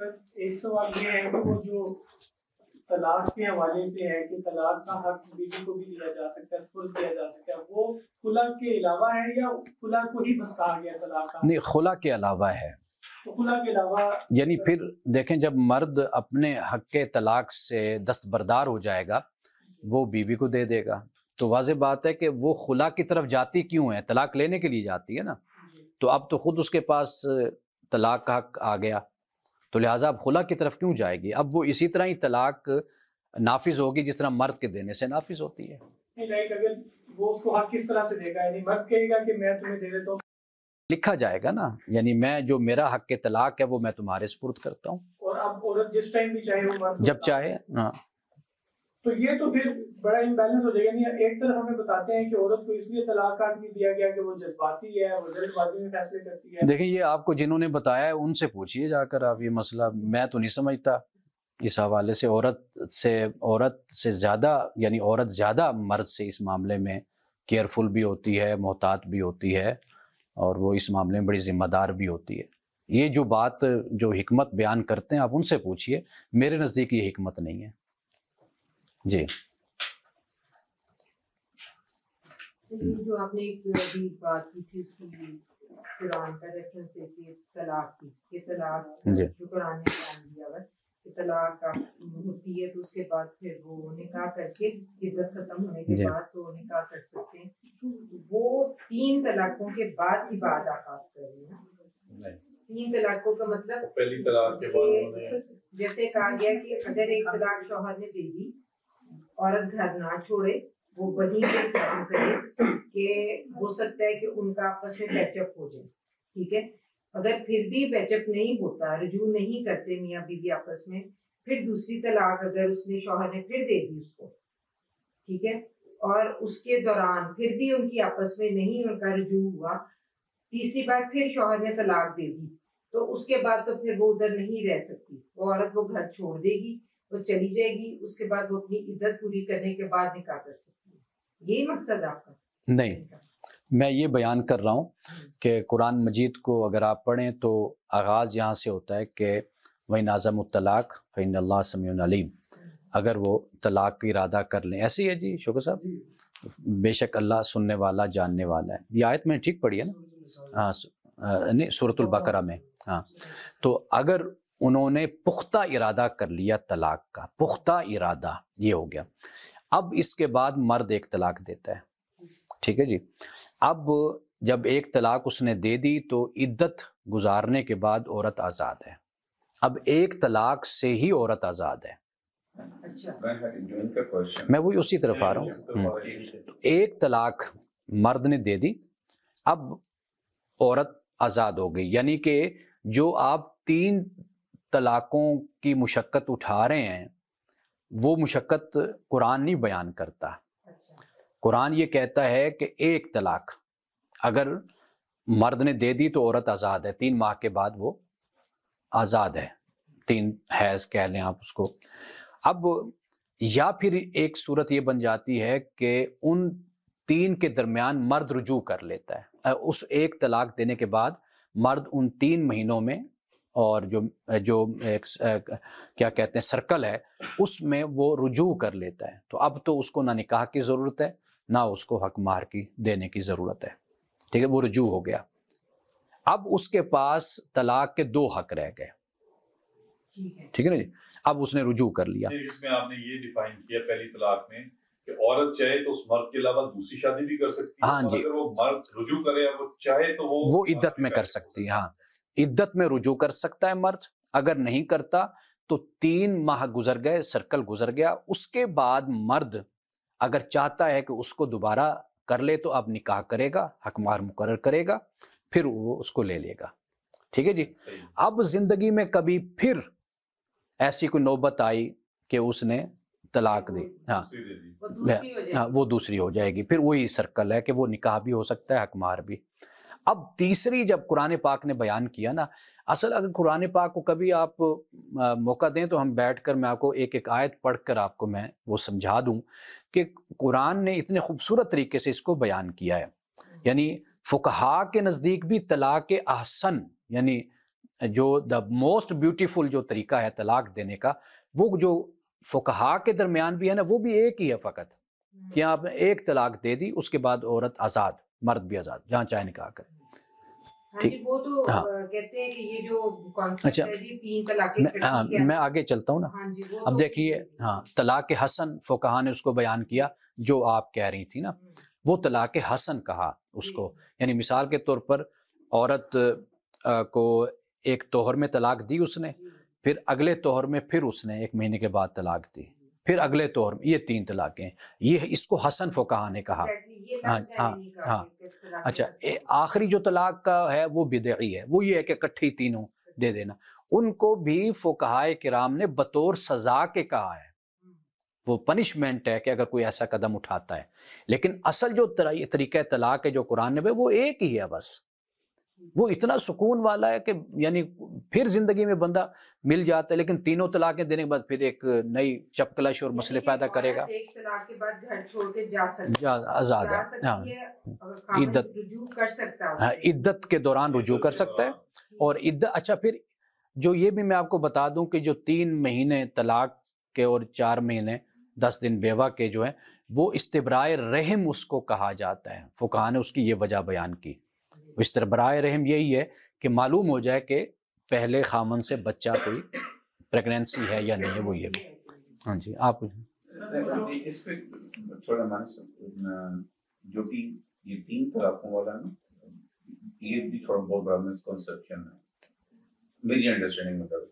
ایک سوال یہ ہے کہ وہ جو طلاق کے حوالے سے ہے کہ طلاق کا حق بیوی کو بھی دیا جا سکتا ہے، سپرد کیا جا سکتا ہے، وہ خلا کے علاوہ ہے یا خلا کو ہی بس کہا گیا طلاق کا؟ نہیں، خلا کے علاوہ ہے. تو خلا کے علاوہ یعنی پھر دیکھیں جب مرد اپنے حق طلاق سے دستبردار ہو جائے گا وہ بیوی کو دے دے گا، تو واضح بات ہے کہ وہ خلا کی طرف جاتی کیوں ہے؟ طلاق لینے کے لیے جاتی ہے نا. تو اب تو خود اس کے پاس طلاق کا حق آ گیا، تو لہٰذا اب خلا کی طرف کیوں جائے گی؟ اب وہ اسی طرح ہی طلاق نافذ ہوگی جس طرح مرد کے دینے سے نافذ ہوتی ہے. اگر وہ اس کو حق کس طرح سے دے گا؟ یعنی مرد کہے گا کہ میں تمہیں دے دیتا ہوں، لکھا جائے گا نا، یعنی میں جو میرا حق طلاق ہے وہ میں تمہارے سپرد کرتا ہوں، اور اب عورت جس ٹائم بھی چاہے وہ مرد جب چاہے. ہاں، تو یہ تو پھر بڑا امبیلنس ہو جائے گا. یعنی ایک طرف ہمیں بتاتے ہیں کہ عورت کو اس لیے طلاق کا حق نہیں دیا گیا کہ وہ جذباتی ہے، وہ جلد بازی میں فیصلے کرتی ہے. دیکھیں یہ آپ کو جنہوں نے بتایا ہے ان سے پوچھیے جا کر آپ یہ مسئلہ، میں تو نہیں سمجھتا اس حوالے سے. عورت سے زیادہ، یعنی عورت زیادہ مرد سے اس معاملے میں کیئرفل بھی ہوتی ہے، محتاط بھی ہوتی ہے، اور وہ اس معاملے میں بڑی ذمہ دار بھی ہوتی ہے. یہ جو بات جو حکمت بیان کرتے ہیں آپ ان سے پوچھیے، میرے نزدیک یہ حکمت نہیں ہے. جی جو آپ نے ایک ابھی بات کی تھی اس کی قرآن کا ریفرنس ہے کہ طلاق کی، یہ طلاق جو قرآن نے بیان دیا ہوا کہ طلاق ہوتی ہے تو اس کے بعد پھر وہ نکاح کر کے عدت ختم ہونے کے بعد تو نکاح کر سکتے ہیں. وہ 3 طلاقوں کے بعد ہی بات آغاز کر رہی ہے. 3 طلاقوں کا مطلب پہلی طلاق کے بعد جیسے کہا گیا کہ اگر ایک طلاق شوہر نے دے دی، عورت گھر نہ چھوڑے، وہ وہیں پہ کام کرے کہ ہو سکتا ہے کہ ان کا آپس میں پیچ اپ ہو جائے. ٹھیک ہے، اگر پھر بھی پیچ اپ نہیں ہوتا، رجوع نہیں کرتے میاں بیوی آپس میں، پھر دوسری طلاق اگر اس نے شوہر نے پھر دے دی اس کو، ٹھیک ہے، اور اس کے دوران پھر بھی ان کی آپس میں نہیں ان کا رجوع ہوا، تیسری بار پھر شوہر نے طلاق دے دی، تو اس کے بعد تو پھر وہ ادھر نہیں رہ سکتی. وہ عورت وہ گھر چھوڑ دے گی، وہ چلی جائے گی، اس کے بعد وہ اپنی عدت پوری کرنے کے بعد نکاح کر سکتی ہے. یہی مقصد آپ کا؟ نہیں، میں یہ بیان کر رہا ہوں کہ قرآن مجید کو اگر آپ پڑھیں تو آغاز یہاں سے ہوتا ہے کہ وَإِنْ عَزَمُوا الطَّلَاقَ فَإِنَّ اللَّهَ سَمِيعٌ عَلِيمٌ. اگر وہ طلاق کا ارادہ کر لیں، ایسے ہی ہے جی شوکر صاحب، بے شک اللہ سننے والا جاننے والا ہے. یہ آیت میں ٹھیک پڑھی ہے نا؟ ہاں، نہیں سورۃ البقرہ میں. ہاں، تو اگر انہوں نے پختہ ارادہ کر لیا طلاق کا، پختہ ارادہ یہ ہو گیا، اب اس کے بعد مرد ایک طلاق دیتا ہے. ٹھیک ہے جی، اب جب ایک طلاق اس نے دے دی تو عدت گزارنے کے بعد عورت آزاد ہے. اب ایک طلاق سے ہی عورت آزاد ہے. میں وہی اسی طرف آ رہا ہوں. ایک طلاق مرد نے دے دی، اب عورت آزاد ہو گئی. یعنی کہ جو آپ 3 طلاقوں کی مشقت اٹھا رہے ہیں وہ مشقت قرآن نہیں بیان کرتا. قرآن یہ کہتا ہے کہ ایک طلاق اگر مرد نے دے دی تو عورت آزاد ہے، 3 ماہ کے بعد وہ آزاد ہے، 3 حیض کہہ لیں آپ اس کو. اب یا پھر ایک صورت یہ بن جاتی ہے کہ ان 3 کے درمیان مرد رجوع کر لیتا ہے. اس ایک طلاق دینے کے بعد مرد ان 3 مہینوں میں، اور جو کیا کہتے ہیں سرکل ہے اس میں وہ رجوع کر لیتا ہے. تو اب تو اس کو نہ نکاح کی ضرورت ہے نہ اس کو حق مہر کی دینے کی ضرورت ہے. ٹھیک ہے، وہ رجوع ہو گیا. اب اس کے پاس طلاق کے 2 حق رہ گئے. ٹھیک ہے نا جی، اب اس نے رجوع کر لیا. جس میں آپ نے یہ ڈیفائن کیا پہلی طلاق میں کہ عورت چاہے تو اس مرد کے علاوہ دوسری شادی بھی کر سکتی ہے. ہاں جی، اگر وہ مرد رجوع کرے وہ چاہے تو وہ عدت میں کر سکتی ہے. ہاں، عدت میں رجوع کر سکتا ہے مرد. اگر نہیں کرتا تو 3 ماہ گزر گئے، سرکل گزر گیا. اس کے بعد مرد اگر چاہتا ہے کہ اس کو دوبارہ کر لے تو اب نکاح کرے گا، حق مہر مقرر کرے گا، پھر وہ اس کو لے لے گا. ٹھیک ہے جی. اب زندگی میں کبھی پھر ایسی کوئی نوبت آئی کہ اس نے طلاق دی، ہاں وہ دوسری ہو جائے گی. پھر وہی سرکل ہے کہ وہ نکاح بھی ہو سکتا ہے، حق مہر بھی. اب تیسری جب قرآن پاک نے بیان کیا نا، اصل اگر قرآن پاک کو کبھی آپ موقع دیں تو ہم بیٹھ کر میں آپ کو ایک آیت پڑھ کر آپ کو میں وہ سمجھا دوں کہ قرآن نے اتنے خوبصورت طریقے سے اس کو بیان کیا ہے. یعنی فقہا کے نزدیک بھی طلاق احسن، یعنی جو دا موسٹ بیوٹیفل جو طریقہ ہے طلاق دینے کا، وہ جو فقہا کے درمیان بھی ہے نا، وہ بھی ایک ہی ہے فقط، کہ آپ نے ایک طلاق دے دی، اس کے بعد عورت آزاد، مرد بھی آزاد، جہاں چاہے نکاح کرے. ٹھیک، وہ تو کہتے ہیں کہ یہ جو کانسیپٹ ہے یہ تین طلاقیں، میں آگے چلتا ہوں نا. اب دیکھیے، ہاں، طلاق حسن فقہا نے اس کو بیان کیا جو آپ کہہ رہی تھی نا، وہ طلاق حسن کہا اس کو. یعنی مثال کے طور پر عورت کو ایک توہر میں طلاق دی اس نے، پھر اگلے توہر میں پھر اس نے 1 مہینے کے بعد طلاق دی، پھر اگلے توہر میں، یہ 3 طلاقیں، یہ اس کو حسن فقہا نے کہا. ہاں. اچھا، آخری جو طلاق کا ہے وہ بدعی ہے، وہ یہ ہے کہ اکٹھی تینوں دے دینا. ان کو بھی فقہائے کرام نے بطور سزا کے کہا ہے، وہ پنشمنٹ ہے کہ اگر کوئی ایسا قدم اٹھاتا ہے. لیکن اصل جو طریقہ طلاق ہے جو قرآن نے وہ ایک ہی ہے بس. وہ اتنا سکون والا ہے کہ یعنی پھر زندگی میں بندہ مل جاتا ہے، لیکن تینوں طلاقیں دینے کے بعد پھر ایک نئی چپکلش اور مسئلے پیدا کرے گا. ایک طلاق کے بعد گھر چھوڑ کے جا سکتی ہے، آزاد ہے، ہاں، عدت، رجوع کر سکتا ہے، عدت کے دوران رجوع کر سکتا ہے. اور عدت، اچھا، پھر جو یہ بھی میں آپ کو بتا دوں کہ جو 3 مہینے طلاق کے اور 4 مہینے 10 دن بیوہ کے جو ہیں، وہ استبراء رحم اس کو کہا جاتا ہے. فقہا نے اس کی یہ وجہ بیان کی. استبراء رحم یہی ہے کہ معلوم ہو جائے کہ پہلے خامن سے بچہ کوئی پریگنینسی ہے یا نہیں ہے، وہ یہ بھی. ہاں جی، آپ اس پہ تھوڑا جو کہ یہ 3 طلاقوں والا نا، یہ بھی تھوڑا بہت بڑا مسکنسیپشن ہے میری انڈرسٹینڈنگ مطلب.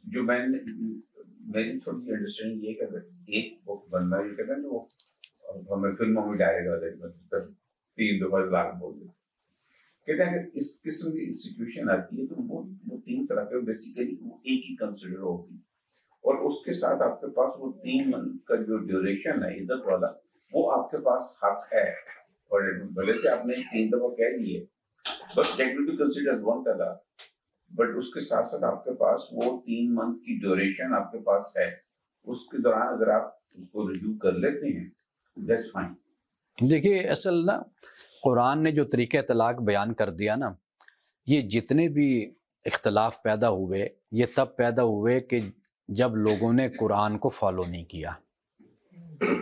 جو میری تھوڑی سی انڈرسٹینڈنگ یہ کہ اگر ایک بندہ یہ کہتا ہے نا، وہ ہمیں فلموں میں ڈائریکٹ 3 دفعہ طلاق بول دیتے، کہتے ہیں کہ اس قسم کی سچویشن آتی ہے تو وہ 3 طرح کے بیسیکلی وہ ایک ہی کنسیڈر ہوگی، اور اس کے ساتھ آپ کے پاس وہ 3 منتھ کا جو ڈیوریشن ہے عدت والا، وہ آپ کے پاس حق ہے. اور بھلے سے آپ نے 3 دفعہ کہہ دیے، but that will be considered 1 طلاق، بٹ اس کے ساتھ ساتھ آپ کے پاس وہ 3 منتھ کی ڈیوریشن آپ کے پاس ہے. اس کے دوران اگر آپ اس کو رجوع کر لیتے ہیں دیٹس فائن. دیکھیے، اصل نا قرآن نے جو طریقہ طلاق بیان کر دیا نا، یہ جتنے بھی اختلاف پیدا ہوئے، یہ تب پیدا ہوئے کہ جب لوگوں نے قرآن کو فالو نہیں کیا.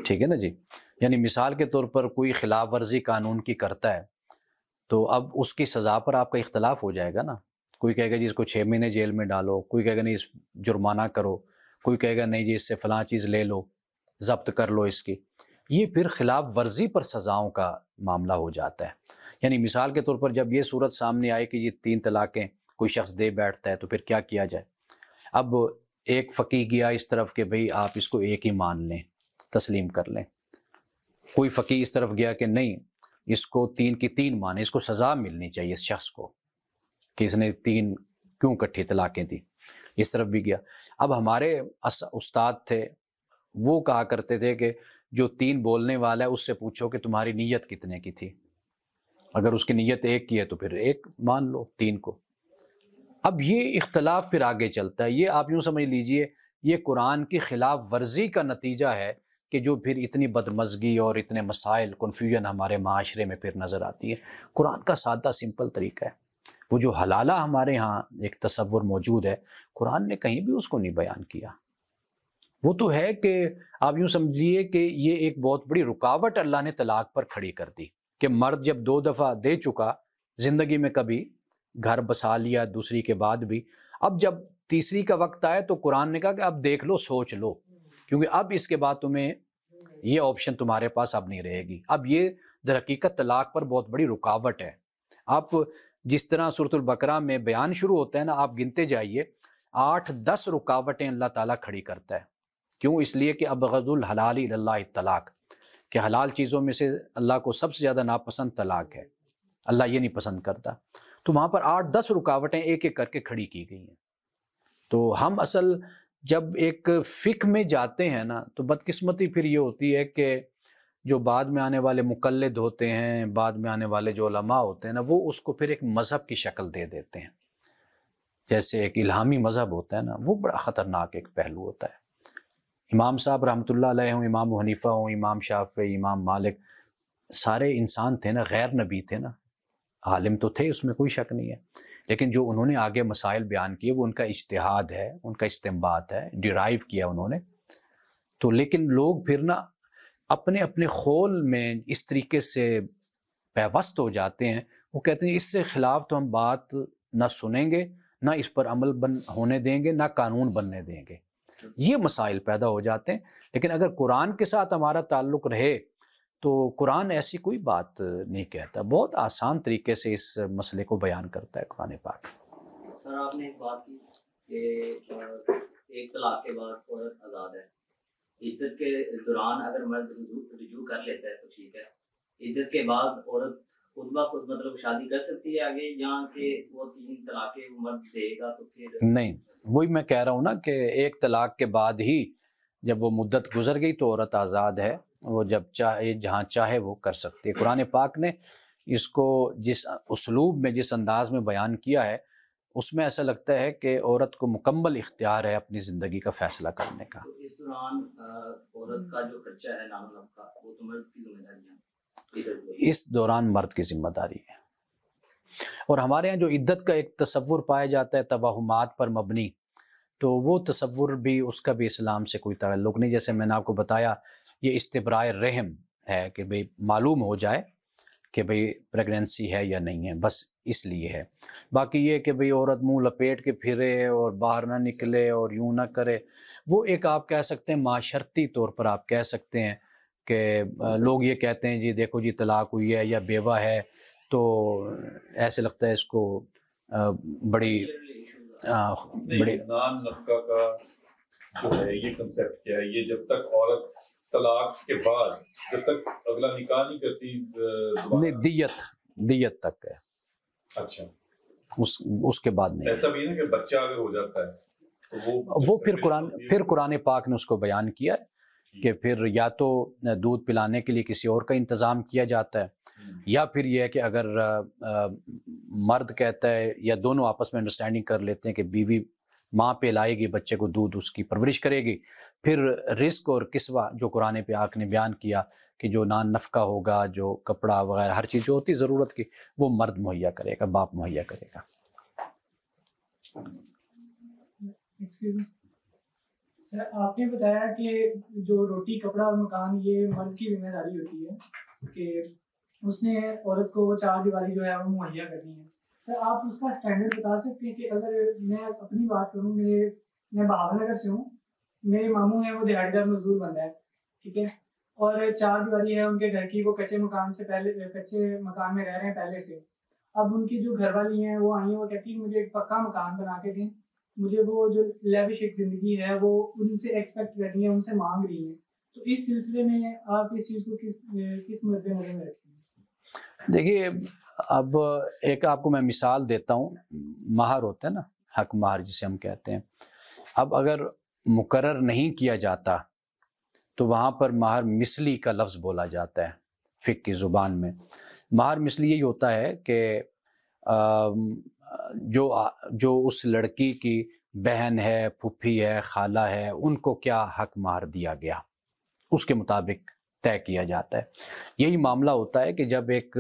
ٹھیک ہے نا جی. یعنی مثال کے طور پر کوئی خلاف ورزی قانون کی کرتا ہے تو اب اس کی سزا پر آپ کا اختلاف ہو جائے گا نا. کوئی کہے گا جی اس کو 6 مہینے جیل میں ڈالو، کوئی کہے گا نہیں اس جرمانہ کرو، کوئی کہے گا نہیں جی اس سے فلاں چیز لے لو، ضبط کر لو اس کی. یہ پھر خلاف ورزی پر سزاؤں کا معاملہ ہو جاتا ہے. یعنی مثال کے طور پر جب یہ صورت سامنے آئے کہ یہ 3 طلاقیں کوئی شخص دے بیٹھتا ہے تو پھر کیا کیا جائے. اب ایک فقیہ گیا اس طرف کہ بھئی آپ اس کو ایک ہی مان لیں، تسلیم کر لیں. کوئی فقیہ اس طرف گیا کہ نہیں، اس کو 3 کی 3 مانے، اس کو سزا ملنی چاہیے اس شخص کو کہ اس نے 3 کیوں کٹھی طلاقیں دی. اس طرف بھی گیا. اب ہمارے استاد تھے، وہ کہا کرتے تھے کہ جو 3 بولنے والا ہے اس سے پوچھو کہ تمہاری نیت کتنے کی تھی. اگر اس کی نیت 1 کی ہے تو پھر 1 مان لو 3 کو. اب یہ اختلاف پھر آگے چلتا ہے. یہ آپ یوں سمجھ لیجئے یہ قرآن کی خلاف ورزی کا نتیجہ ہے کہ جو پھر اتنی بدمزگی اور اتنے مسائل، کنفیوژن ہمارے معاشرے میں پھر نظر آتی ہے. قرآن کا سادہ سمپل طریقہ ہے. وہ جو حلالہ ہمارے ہاں ایک تصور موجود ہے، قرآن نے کہیں بھی اس کو نہیں بیان کیا. وہ تو ہے کہ آپ یوں سمجھیے کہ یہ ایک بہت بڑی رکاوٹ اللہ نے طلاق پر کھڑی کر دی کہ مرد جب 2 دفعہ دے چکا، زندگی میں کبھی گھر بسا لیا دوسری کے بعد بھی، اب جب تیسری کا وقت آئے تو قرآن نے کہا کہ اب دیکھ لو، سوچ لو، کیونکہ اب اس کے بعد تمہیں یہ آپشن تمہارے پاس اب نہیں رہے گی. اب یہ در حقیقت طلاق پر بہت بڑی رکاوٹ ہے. آپ جس طرح سورۃ البقرہ میں بیان شروع ہوتا ہے نا، آپ گنتے جائیے 8-10 رکاوٹیں اللہ تعالیٰ کھڑی کرتا ہے. کیوں؟ اس لیے کہ ابغض الحلال الی اللہ الطلاق، کہ حلال چیزوں میں سے اللہ کو سب سے زیادہ ناپسند طلاق ہے. اللہ یہ نہیں پسند کرتا. تو وہاں پر 8-10 رکاوٹیں ایک ایک کر کے کھڑی کی گئی ہیں. تو ہم اصل جب ایک فقہ میں جاتے ہیں نا تو بدقسمتی پھر یہ ہوتی ہے کہ جو بعد میں آنے والے مقلد ہوتے ہیں، بعد میں آنے والے جو علماء ہوتے ہیں نا، وہ اس کو پھر ایک مذہب کی شکل دے دیتے ہیں. جیسے ایک الہامی مذہب ہوتا ہے نا، وہ بڑا خطرناک ایک پہلو ہوتا ہے. امام صاحب رحمۃ اللہ علیہ ہوں، امام ابو حنیفہ ہوں، امام شافعی، امام مالک، سارے انسان تھے نا، غیر نبی تھے نا. عالم تو تھے، اس میں کوئی شک نہیں ہے، لیکن جو انہوں نے آگے مسائل بیان کیے وہ ان کا اجتہاد ہے، ان کا استنباط ہے، ڈیرائیو کیا انہوں نے. تو لیکن لوگ پھر نا اپنے اپنے خول میں اس طریقے سے پیوست ہو جاتے ہیں، وہ کہتے ہیں اس سے خلاف تو ہم بات نہ سنیں گے، نہ اس پر عمل ہونے دیں گے، نہ قانون بننے دیں گے. یہ مسائل پیدا ہو جاتے ہیں. لیکن اگر قرآن کے ساتھ ہمارا تعلق رہے تو قرآن ایسی کوئی بات نہیں کہتا، بہت آسان طریقے سے اس مسئلے کو بیان کرتا ہے قرآن پاک. سر آپ نے ایک بات کی کہ ایک طلاق کے بعد عورت آزاد ہے. عدت کے دوران اگر مرد رجوع کر لیتا ہے تو ٹھیک ہے، عدت کے بعد عورت خود بخود مطلب شادی کر سکتی ہے آگے، یہاں کہ وہ 3 طلاقیں مرد دے گا تو پھر؟ نہیں، وہی میں کہہ رہا ہوں نا کہ ایک طلاق کے بعد ہی جب وہ مدت گزر گئی تو عورت آزاد ہے، وہ جب چاہے جہاں چاہے وہ کر سکتی ہے. قرآن پاک نے اس کو جس اسلوب میں جس انداز میں بیان کیا ہے اس میں ایسا لگتا ہے کہ عورت کو مکمل اختیار ہے اپنی زندگی کا فیصلہ کرنے کا. تو اس دوران عورت کا جو خرچہ ہے نان و نفقہ وہ تو مرد کی ذمہ داری ہے، اس دوران مرد کی ذمہ داری ہے. اور ہمارے ہاں جو عدت کا ایک تصور پایا جاتا ہے توہمات پر مبنی، تو وہ تصور بھی اس کا بھی اسلام سے کوئی تعلق نہیں. جیسے میں نے آپ کو بتایا یہ استبراء رحم ہے کہ بھئی معلوم ہو جائے کہ بھئی پریگننسی ہے یا نہیں ہے، بس اس لیے ہے. باقی یہ کہ بھئی عورت منہ لپیٹ کے پھرے اور باہر نہ نکلے اور یوں نہ کرے، وہ ایک آپ کہہ سکتے ہیں معاشرتی طور پر آپ کہہ سکتے ہیں کہ لوگ یہ کہتے ہیں جی دیکھو جی طلاق ہوئی ہے یا بیوہ ہے تو ایسے لگتا ہے اس کو بڑی نان نفقہ کا جو ہے یہ کنسیپٹ کیا ہے؟ یہ جب تک عورت طلاق کے بعد جب تک اگلا نکاح نہیں کرتی نہیں، دیت تک ہے. اچھا، اس کے بعد نہیں. ایسا بھی ہے نا کہ بچہ اگر ہو جاتا ہے تو وہ پھر قرآن پاک نے اس کو بیان کیا ہے کہ پھر یا تو دودھ پلانے کے لیے کسی اور کا انتظام کیا جاتا ہے، یا پھر یہ ہے کہ اگر مرد کہتا ہے یا دونوں آپس میں انڈرسٹینڈنگ کر لیتے ہیں کہ بیوی ماں پہ لائے گی بچے کو دودھ، اس کی پرورش کرے گی، پھر رزق اور کسوہ جو قرآن پاک نے بیان کیا کہ جو نان نفقہ ہوگا، جو کپڑا وغیرہ ہر چیز جو ہوتی ضرورت کی وہ مرد مہیا کرے گا، باپ مہیا کرے گا. سر آپ نے بتایا کہ جو روٹی کپڑا اور مکان یہ مرد کی ذمہ داری ہوتی ہے کہ اس نے عورت کو 4 دیواری جو ہے وہ مہیا کرنی ہے. سر آپ اس کا اسٹینڈرڈ بتا سکتے ہیں کہ اگر میں اپنی بات کروں، میں بہاول نگر سے ہوں، میرے ماموں ہیں وہ دیہاڑی دار مزدور بندہ ہے، ٹھیک ہے، اور 4 دیواری ہے ان کے گھر کی، وہ کچے مکان میں رہ رہے ہیں پہلے سے. اب ان کی جو گھر والی ہیں وہ آئی ہیں، وہ کہتی ہیں مجھے ایک پکا مکان بنا کے دیں، مجھے وہ جو لیوش ایک زندگی ہے وہ ان سے ایکسپیکٹ کر رہی ہیں، ان سے مانگ رہی ہیں. تو اس سلسلے میں آپ اس چیز کو کس مد نظر میں رکھیں؟ دیکھیے اب ایک آپ کو میں مثال دیتا ہوں. مہر ہوتا ہے نا، حق مہر جسے ہم کہتے ہیں. اب اگر مقرر نہیں کیا جاتا تو وہاں پر مہر مثلی کا لفظ بولا جاتا ہے فقہ کی زبان میں. مہر مثلی یہی ہوتا ہے کہ جو اس لڑکی کی بہن ہے، پھوپھی ہے، خالہ ہے، ان کو کیا حق مہر دیا گیا اس کے مطابق طے کیا جاتا ہے. یہی معاملہ ہوتا ہے کہ جب ایک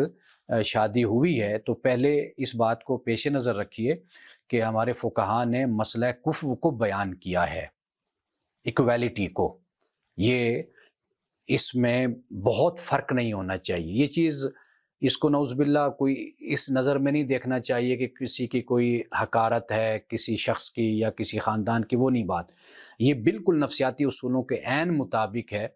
شادی ہوئی ہے تو پہلے اس بات کو پیش نظر رکھیے کہ ہمارے فقہاء نے مسئلہ کفو کو بیان کیا ہے، ایکویلٹی کو. یہ اس میں بہت فرق نہیں ہونا چاہیے. یہ چیز اس کو نعوذ باللہ کوئی اس نظر میں نہیں دیکھنا چاہیے کہ کسی کی کوئی حقارت ہے کسی شخص کی یا کسی خاندان کی، وہ نہیں بات. یہ بالکل نفسیاتی اصولوں کے عین مطابق ہے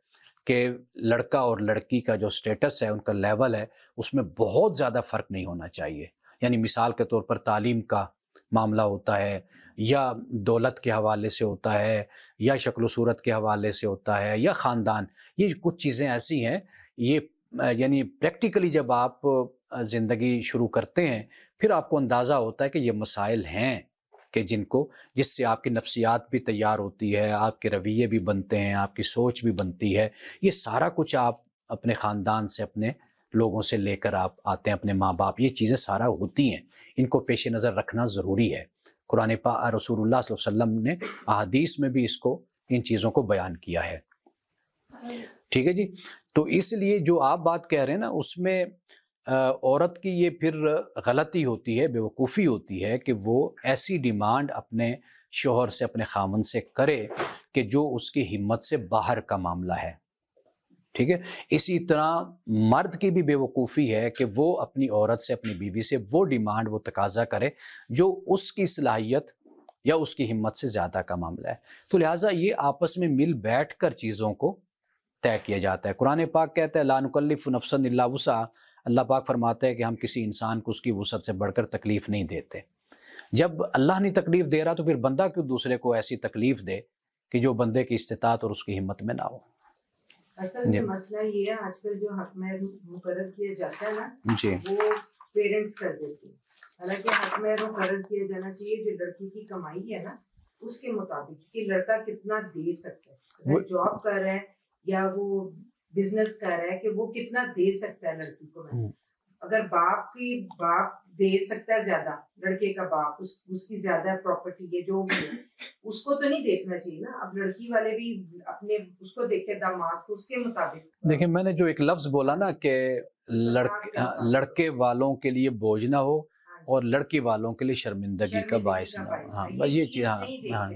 کہ لڑکا اور لڑکی کا جو سٹیٹس ہے، ان کا لیول ہے، اس میں بہت زیادہ فرق نہیں ہونا چاہیے. یعنی مثال کے طور پر تعلیم کا معاملہ ہوتا ہے، یا دولت کے حوالے سے ہوتا ہے، یا شکل و صورت کے حوالے سے ہوتا ہے، یا خاندان. یہ کچھ چیزیں ایسی ہیں، یہ یعنی پریکٹیکلی جب آپ زندگی شروع کرتے ہیں پھر آپ کو اندازہ ہوتا ہے کہ یہ مسائل ہیں کہ جس سے آپ کی نفسیات بھی تیار ہوتی ہے، آپ کے رویے بھی بنتے ہیں، آپ کی سوچ بھی بنتی ہے. یہ سارا کچھ آپ اپنے خاندان سے، اپنے لوگوں سے لے کر آپ آتے ہیں، اپنے ماں باپ، یہ چیزیں سارا ہوتی ہیں. ان کو پیش نظر رکھنا ضروری ہے. قرآن پاک رسول اللہ صلی اللہ علیہ وسلم نے احادیث میں بھی ان چیزوں کو بیان کیا ہے. ٹھیک ہے جی. تو اس لیے جو آپ بات کہہ رہے ہیں نا، اس میں عورت کی یہ پھر غلطی ہوتی ہے، بیوقوفی ہوتی ہے کہ وہ ایسی ڈیمانڈ اپنے شوہر سے، اپنے خامن سے کرے کہ جو اس کی ہمت سے باہر کا معاملہ ہے، ٹھیک ہے۔ اسی طرح مرد کی بھی بیوقوفی ہے کہ وہ اپنی عورت سے، اپنی بیوی سے وہ ڈیمانڈ، وہ تقاضا کرے جو اس کی صلاحیت یا اس کی ہمت سے زیادہ کا معاملہ ہے۔ تو لہٰذا یہ آپس میں مل بیٹھ کر چیزوں کو طے کیا جاتا ہے۔ قرآن پاک کہتا ہے لا نکلف نفسا الا وسعها، اللہ پاک فرماتا ہے کہ ہم کسی انسان کو اس کی وسعت سے بڑھ کر تکلیف نہیں دیتے۔ جب اللہ نہیں تکلیف دے رہا تو پھر بندہ کیوں دوسرے کو ایسی تکلیف دے کہ جو بندے کی استطاعت اور اس کی ہمت میں نہ ہو۔ اصل میں مسئلہ یہ ہے آج کل جو حق مہر مقرر کیا جاتا ہے نا، جی وہ پیرنٹس کر دیتے ہیں، حالانکہ حق مہر مقرر کیا جانا چاہیے جو لڑکی کی کمائی ہے نا اس کے مطابق کہ لڑکا کتنا دے سکتا ہے، اگر جاب کر رہا ہے یا وہ بزنس کر رہا ہے کہ وہ کتنا دے سکتا ہے لڑکی کو۔ اگر باپ دے سکتا ہے زیادہ، لڑکے کا باپ اس کی زیادہ پراپرٹی ہے جو بھی ہے، اس کو تو نہیں دیکھنا چاہیے نا، اب لڑکی والے بھی اپنے اس کو دیکھے داماد کو اس کے مطابق۔ دیکھیں میں نے جو ایک لفظ بولا نا کہ لڑکے والوں کے لیے بوجھ نہ ہو اور لڑکی والوں کے لیے شرمندگی کا باعث نہ ہو، ہاں بس یہ چیز، ہاں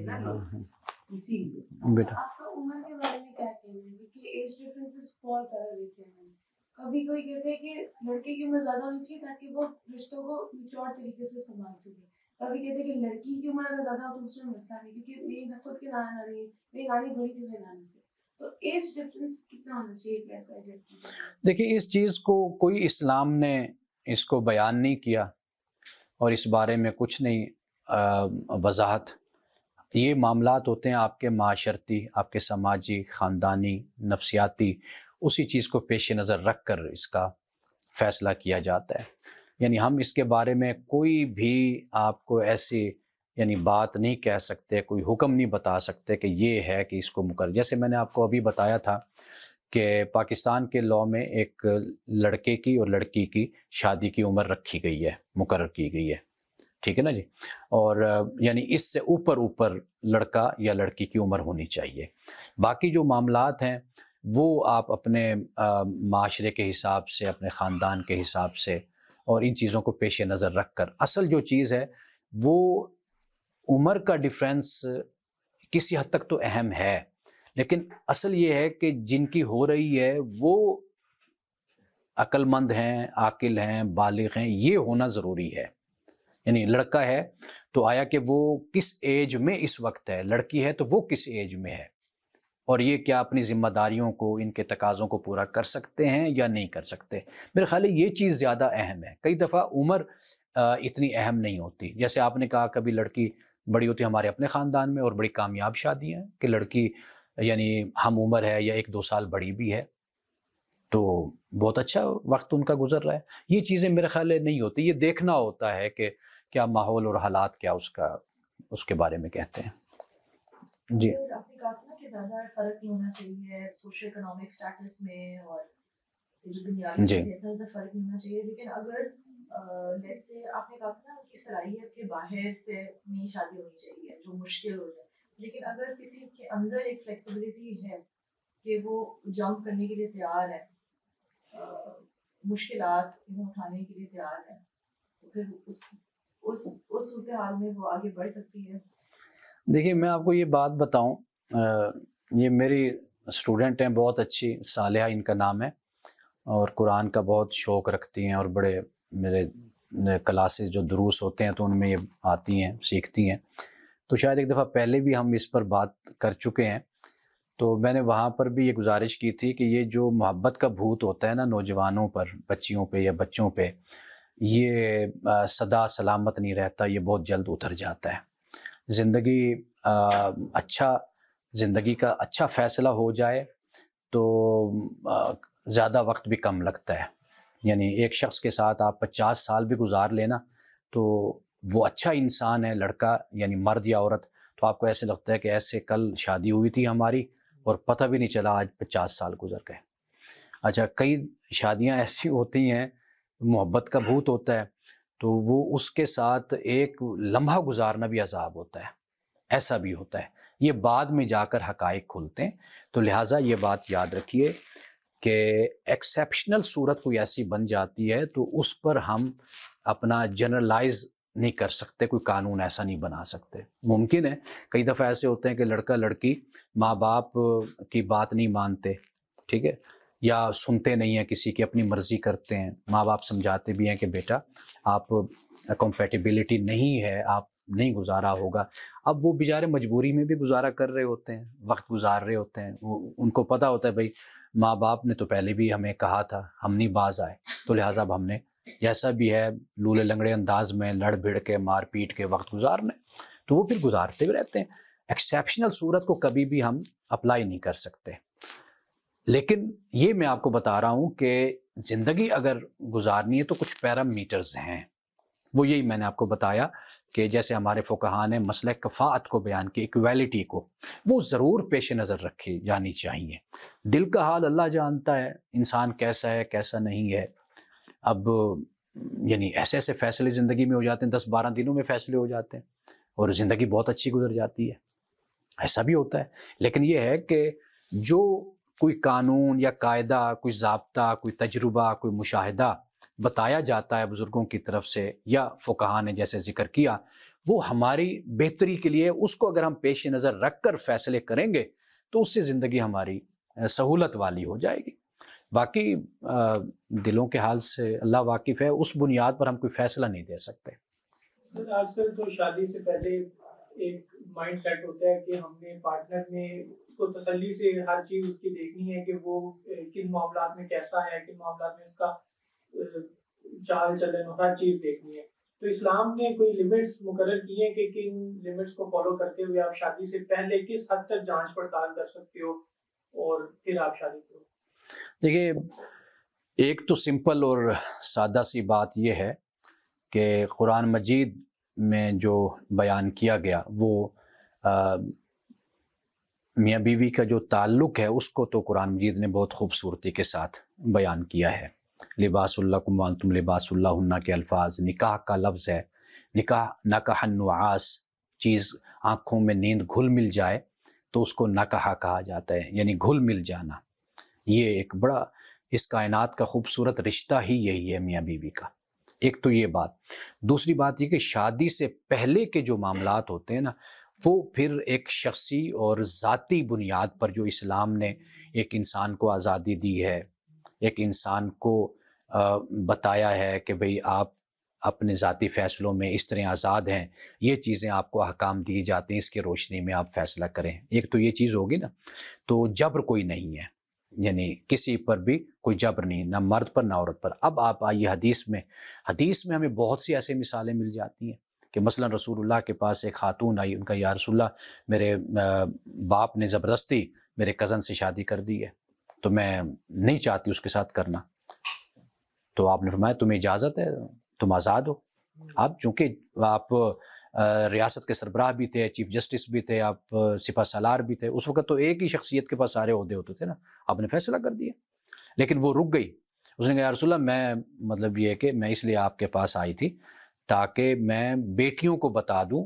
اسی لیے بیٹا آپ کا عمر کے بارے میں کیا کہنا ہے کہ ایج ڈفرینسز بہت زیادہ دیکھتے ہیں، کبھی کوئی کہتے ہیں کہ لڑکے کی عمر زیادہ ہونی چاہیے تاکہ وہ رشتوں کو میچور طریقے سے سنبھال سکے، کبھی کہتے ہیں کہ لڑکی کی عمر اگر زیادہ ہو تو اس میں مسئلہ نہیں، کیونکہ میری خود کے نانا نانی، میری نانی بڑی تھی میری نانی سے، تو ایج ڈفرینس کتنا ہونا چاہیے ایک لڑکا ایک لڑکی کا؟ دیکھیں اس چیز کو کوئی اسلام نے اس کو بیان نہیں کیا اور اس بارے میں کچھ نہیں وضاحت۔ یہ معاملات ہوتے ہیں آپ کے معاشرتی، آپ کے سماجی، خاندانی، نفسیاتی، اسی چیز کو پیش نظر رکھ کر اس کا فیصلہ کیا جاتا ہے۔ یعنی ہم اس کے بارے میں کوئی بھی آپ کو ایسی یعنی بات نہیں کہہ سکتے، کوئی حکم نہیں بتا سکتے کہ یہ ہے کہ اس کو مقرر، جیسے میں نے آپ کو ابھی بتایا تھا کہ پاکستان کے لاء میں ایک لڑکے کی اور لڑکی کی شادی کی عمر رکھی گئی ہے، مقرر کی گئی ہے، ٹھیک ہے نا جی، اور یعنی اس سے اوپر لڑکا یا لڑکی کی عمر ہونی چاہیے۔ باقی جو معاملات ہیں وہ آپ اپنے معاشرے کے حساب سے، اپنے خاندان کے حساب سے اور ان چیزوں کو پیش نظر رکھ کر، اصل جو چیز ہے وہ عمر کا ڈفرینس کسی حد تک تو اہم ہے، لیکن اصل یہ ہے کہ جن کی ہو رہی ہے وہ عقل مند ہیں، عاقل ہیں، بالغ ہیں، یہ ہونا ضروری ہے۔ یعنی لڑکا ہے تو آیا کہ وہ کس ایج میں اس وقت ہے، لڑکی ہے تو وہ کس ایج میں ہے، اور یہ کیا اپنی ذمہ داریوں کو، ان کے تقاضوں کو پورا کر سکتے ہیں یا نہیں کر سکتے۔ میرے خیال ہے یہ چیز زیادہ اہم ہے۔ کئی دفعہ عمر اتنی اہم نہیں ہوتی، جیسے آپ نے کہا کبھی لڑکی بڑی ہوتی ہے، ہمارے اپنے خاندان میں اور بڑی کامیاب شادی ہیں کہ لڑکی یعنی ہم عمر ہے یا 1-2 سال بڑی بھی ہے، تو بہت اچھا وقت ان کا گزر رہا ہے۔ یہ چیزیں میرے خیال ہے نہیں ہوتی، یہ دیکھنا ہوتا ہے کہ کیا ماحول اور حالات کیا اس کے بارے میں کہتے ہیں۔ جی آپ نے کہا تھا کہ زیادہ فرق نہیں ہونا چاہیے سوشل اکنامک اسٹیٹس میں اور جو بنیادی چیزیں زیادہ فرق نہیں ہونا چاہیے، لیکن اگر لیٹس سے آپ نے کہا تھا نا کہ صلاحیت کے باہر سے نہیں شادی ہونی چاہیے جو مشکل ہو جائے، لیکن اگر کسی کے اندر ایک فلیکسیبلٹی ہے کہ وہ جمپ کرنے کے لیے تیار ہے، مشکلات اٹھانے کے لیے تیار ہے، تو پھر اس صورتحال میں وہ آگے بڑھ سکتی ہے۔ دیکھیے میں آپ کو یہ بات بتاؤں، یہ میری اسٹوڈنٹ ہیں، بہت اچھی، صالحہ ان کا نام ہے، اور قرآن کا بہت شوق رکھتی ہیں، اور بڑے میرے کلاسز جو دروس ہوتے ہیں تو ان میں یہ آتی ہیں، سیکھتی ہیں۔ تو شاید ایک دفعہ پہلے بھی ہم اس پر بات کر چکے ہیں، تو میں نے وہاں پر بھی یہ گزارش کی تھی کہ یہ جو محبت کا بھوت ہوتا ہے نا نوجوانوں پر، بچیوں پہ یا بچوں پہ، یہ سدا سلامت نہیں رہتا، یہ بہت جلد اتر جاتا ہے۔ زندگی کا اچھا فیصلہ ہو جائے تو زیادہ وقت بھی کم لگتا ہے۔ یعنی ایک شخص کے ساتھ آپ 50 سال بھی گزار لینا تو وہ اچھا انسان ہے، لڑکا یعنی مرد یا عورت، تو آپ کو ایسے لگتا ہے کہ ایسے کل شادی ہوئی تھی ہماری اور پتہ بھی نہیں چلا آج 50 سال گزر گئے۔ اچھا کئی شادیاں ایسی ہوتی ہیں، محبت کا بھوت ہوتا ہے تو وہ اس کے ساتھ ایک لمحہ گزارنا بھی عذاب ہوتا ہے، ایسا بھی ہوتا ہے، یہ بعد میں جا کر حقائق کھلتے ہیں۔ تو لہٰذا یہ بات یاد رکھیے کہ ایکسیپشنل صورت کوئی ایسی بن جاتی ہے تو اس پر ہم اپنا جنرلائز نہیں کر سکتے، کوئی قانون ایسا نہیں بنا سکتے۔ ممکن ہے کئی دفعہ ایسے ہوتے ہیں کہ لڑکا لڑکی ماں باپ کی بات نہیں مانتے، ٹھیک ہے، یا سنتے نہیں ہیں کسی کی، اپنی مرضی کرتے ہیں، ماں باپ سمجھاتے بھی ہیں کہ بیٹا آپ کمپیٹیبلٹی نہیں ہے، آپ نہیں گزارا ہوگا۔ اب وہ بیچارے مجبوری میں بھی گزارا کر رہے ہوتے ہیں، وقت گزار رہے ہوتے ہیں، ان کو پتہ ہوتا ہے بھائی ماں باپ نے تو پہلے بھی ہمیں کہا تھا، ہم نہیں باز آئے، تو لہٰذا اب ہم نے جیسا بھی ہے لولے لنگڑے انداز میں لڑ بھڑ کے مار پیٹ کے وقت گزارنا ہے، تو وہ پھر گزارتے بھی رہتے ہیں۔ ایکسیپشنل صورت کو کبھی بھی ہم اپلائی نہیں کر سکتے، لیکن یہ میں آپ کو بتا رہا ہوں کہ زندگی اگر گزارنی ہے تو کچھ پیرامیٹرز ہیں، وہ یہی میں نے آپ کو بتایا کہ جیسے ہمارے فقہاء نے مسئلہ کفاءت کو بیان کی، ایکویلٹی کو، وہ ضرور پیش نظر رکھی جانی چاہیے۔ دل کا حال اللہ جانتا ہے انسان کیسا ہے کیسا نہیں ہے۔ اب یعنی ایسے ایسے فیصلے زندگی میں ہو جاتے ہیں، 10-12 دنوں میں فیصلے ہو جاتے ہیں اور زندگی بہت اچھی گزر جاتی ہے، ایسا بھی ہوتا ہے۔ لیکن یہ ہے کہ جو کوئی قانون یا قاعدہ، کوئی ضابطہ، کوئی تجربہ، کوئی مشاہدہ بتایا جاتا ہے بزرگوں کی طرف سے یا فقہاء نے جیسے ذکر کیا، وہ ہماری بہتری کے لیے اس کو اگر ہم پیش نظر رکھ کر فیصلے کریں گے تو اس سے زندگی ہماری سہولت والی ہو جائے گی۔ باقی دلوں کے حال سے اللہ واقف ہے، اس بنیاد پر ہم کوئی فیصلہ نہیں دے سکتے۔ سر آج کل تو شادی سے پہلے ایک مائنڈ سیٹ ہوتا ہے کہ ہم نے پارٹنر میں اس کو تسلی سے ہر چیز اس کی دیکھنی ہے کہ وہ کن معاملات میں کیسا ہے، کن معاملات میں اس کا چال چلن، ہر چیز دیکھنی ہے۔ تو اسلام نے کوئی لمٹس مقرر کی ہیں کہ کن لمٹس کو فالو کرتے ہوئے آپ شادی سے پہلے کس حد تک جانچ پڑتال کر سکتے ہو اور پھر آپ شادی کرو؟ دیکھیے، ایک تو سمپل اور سادہ سی بات یہ ہے کہ قرآن مجید میں جو بیان کیا گیا وہ میاں بیوی کا جو تعلق ہے اس کو تو قرآن مجید نے بہت خوبصورتی کے ساتھ بیان کیا ہے۔ لباس لکم وانتم لباس لہن کے الفاظ، نکاح کا لفظ ہے، نکاح نکح النعاس، چیز آنکھوں میں نیند گھل مل جائے تو اس کو نکاح کہا جاتا ہے، یعنی گھل مل جانا۔ یہ ایک بڑا اس کائنات کا خوبصورت رشتہ ہی یہی ہے میاں بیوی کا۔ ایک تو یہ بات۔ دوسری بات یہ کہ شادی سے پہلے کے جو معاملات ہوتے ہیں نا، وہ پھر ایک شخصی اور ذاتی بنیاد پر جو اسلام نے ایک انسان کو آزادی دی ہے، ایک انسان کو بتایا ہے کہ بھئی آپ اپنے ذاتی فیصلوں میں اس طرح آزاد ہیں، یہ چیزیں آپ کو احکام دیے جاتے ہیں، اس کی روشنی میں آپ فیصلہ کریں۔ ایک تو یہ چیز ہوگی نا، تو جبر کوئی نہیں ہے، یعنی کسی پر بھی کوئی جبر نہیں، نہ مرد پر نہ عورت پر۔ اب آپ آئیے حدیث میں ہمیں بہت سی ایسے مثالیں مل جاتی ہیں کہ مثلا رسول اللہ کے پاس ایک خاتون آئی، ان کا یا رسول اللہ میرے باپ نے زبردستی میرے کزن سے شادی کر دی ہے تو میں نہیں چاہتی اس کے ساتھ کرنا۔ تو آپ نے فرمایا تمہیں اجازت ہے، تم آزاد ہو۔ اب چونکہ آپ ریاست کے سربراہ بھی تھے، چیف جسٹس بھی تھے، آپ سپہ سالار بھی تھے، اس وقت تو ایک ہی شخصیت کے پاس سارے عہدے ہوتے تھے نا، آپ نے فیصلہ کر دیا۔ لیکن وہ رک گئی، اس نے کہا یا رسول اللہ میں مطلب یہ ہے کہ میں اس لیے آپ کے پاس آئی تھی تاکہ میں بیٹیوں کو بتا دوں